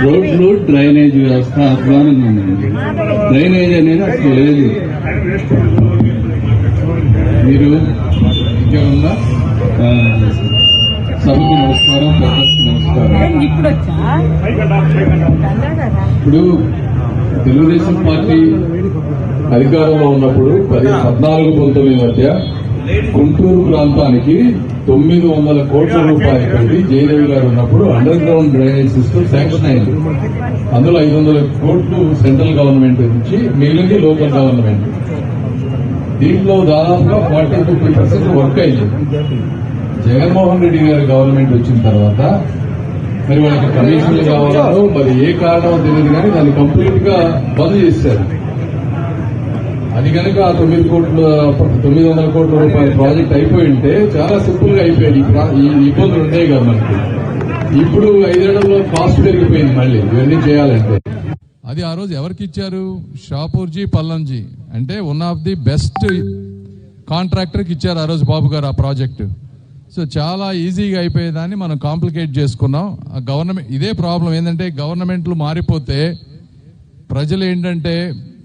రోడ్లు డ్రైనేజ్ వ్యవస్థ అధ్వానంగా ఉందండి. డ్రైనేజ్ అనేది అసలు లేదు. మీరు ఇంకేమన్నా సభకు నమస్కారం, పెద్దకు నమస్కారం. ఇప్పుడు తెలుగుదేశం పార్టీ అధికారంలో ఉన్నప్పుడు 14-19 మధ్య గుంటూరు ప్రాంతానికి 900 కోట్ల రూపాయలు పెట్టి జయదేవి గారు ఉన్నప్పుడు under ground drainage system sanction అయింది. అందులో 500 కోట్లు సెంట్రల్ గవర్నమెంట్ నుంచి, మిగిలింది లోకల్ గవర్నమెంట్. దీంట్లో దాదాపుగా 40-50% వర్క్ అయింది. జగన్మోహన్ రెడ్డి గారి గవర్నమెంట్ వచ్చిన తర్వాత మరి వాళ్ళకి కమిషన్లు కావాలో మరి ఏ కారణం తెలియదు కానీ దాన్ని కంప్లీట్ గా బంద్ చేశారు. అది కనుక 900 కోట్ల రూపాయల ప్రాజెక్ట్ అయిపోయి ఉంటే చాలా సింపుల్ గా అయిపోయాయి. ఈ ఇబ్బందులు ఉండేవి కదా మనకి. ఇప్పుడు 5 ఏళ్లలో కాస్ట్ పెరిగిపోయింది మళ్ళీ ఇవన్నీ చేయాలంటే. అది ఆ రోజు ఎవరికి ఇచ్చారు? షాపూర్జీ పల్లంజీ అంటే వన్ ఆఫ్ ది బెస్ట్ కాంట్రాక్టర్కి ఇచ్చారు ఆ రోజు బాబు గారు ఆ ప్రాజెక్టు. సో చాలా ఈజీగా అయిపోయేదాన్ని మనం కాంప్లికేట్ చేసుకున్నాం. గవర్నమెంట్ ఇదే ప్రాబ్లం ఏంటంటే, గవర్నమెంట్లు మారిపోతే ప్రజలు ఏంటంటే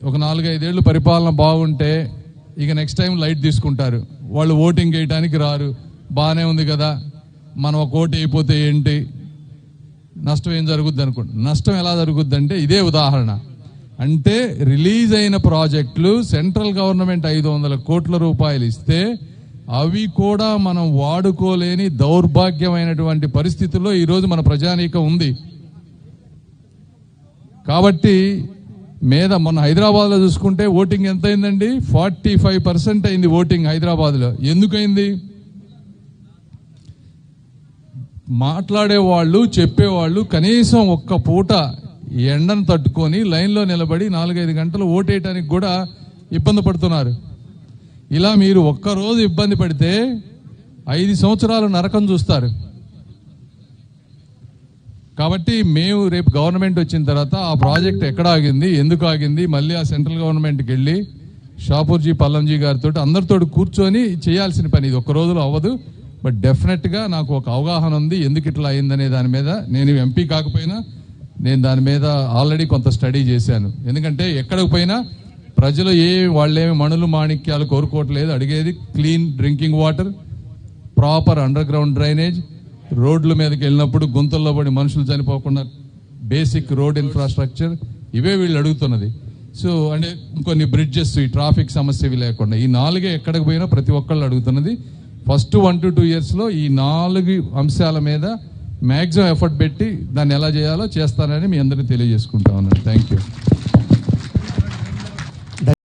ఒక 4-5 ఏళ్ళు పరిపాలన బాగుంటే ఇక నెక్స్ట్ టైం లైట్ తీసుకుంటారు. వాళ్ళు ఓటింగ్ వేయడానికి రారు. బాగానే ఉంది కదా, మనం ఒక ఓటు అయిపోతే ఏంటి, నష్టం ఏం జరుగుద్ది అనుకోండి. నష్టం ఎలా జరుగుద్ది అంటే ఇదే ఉదాహరణ. అంటే రిలీజ్ అయిన ప్రాజెక్టులు సెంట్రల్ గవర్నమెంట్ 500 కోట్ల రూపాయలు ఇస్తే అవి కూడా మనం వాడుకోలేని దౌర్భాగ్యమైనటువంటి పరిస్థితుల్లో ఈరోజు మన ప్రజానీకం ఉంది. కాబట్టి మొన్న హైదరాబాద్ లో చూసుకుంటే ఓటింగ్ ఎంత అయిందండి? 45% అయింది ఓటింగ్ హైదరాబాద్ లో. ఎందుకైంది? మాట్లాడేవాళ్ళు, చెప్పేవాళ్ళు కనీసం ఒక్క పూట ఎండను తట్టుకొని లైన్లో నిలబడి 4-5 గంటలు ఓటేయటానికి కూడా ఇబ్బంది పడుతున్నారు. ఇలా మీరు ఒక్కరోజు ఇబ్బంది పడితే 5 సంవత్సరాలు నరకం చూస్తారు. కాబట్టి మేము రేపు గవర్నమెంట్ వచ్చిన తర్వాత ఆ ప్రాజెక్ట్ ఎక్కడ ఆగింది, ఎందుకు ఆగింది, మళ్ళీ ఆ సెంట్రల్ గవర్నమెంట్కి వెళ్ళి షాపూర్జీ పల్లంజీ గారితో అందరితో కూర్చొని చేయాల్సిన పని. ఇది ఒక్క రోజులో అవ్వదు. బట్ డెఫినెట్గా నాకు ఒక అవగాహన ఉంది ఎందుకు ఇట్లా అయిందనే దాని మీద. నేను ఎంపీ కాకపోయినా నేను దాని మీద ఆల్రెడీ కొంత స్టడీ చేశాను. ఎందుకంటే ఎక్కడికి పోయినా ప్రజలు వాళ్ళేమి మణులు మాణిక్యాలు కోరుకోవట్లేదు. అడిగేది clean drinking water, proper under ground drainage, రోడ్ల మీదకి వెళ్ళినప్పుడు గుంతల్లో పడి మనుషులు చనిపోకుండా బేసిక్ రోడ్ ఇన్ఫ్రాస్ట్రక్చర్, ఇవే వీళ్ళు అడుగుతున్నది. సో అంటే ఇంకొన్ని బ్రిడ్జెస్, ఈ ట్రాఫిక్ సమస్యవి లేకుండా ఈ 4 ఎక్కడికి పోయినా ప్రతి ఒక్కళ్ళు అడుగుతున్నది. ఫస్ట్ 1 to 2 years లో ఈ 4 అంశాల మీద మ్యాక్సిమం ఎఫర్ట్ పెట్టి దాన్ని ఎలా చేయాలో చేస్తానని మీ అందరినీ తెలియజేసుకుంటా ఉన్నాను. Thank you.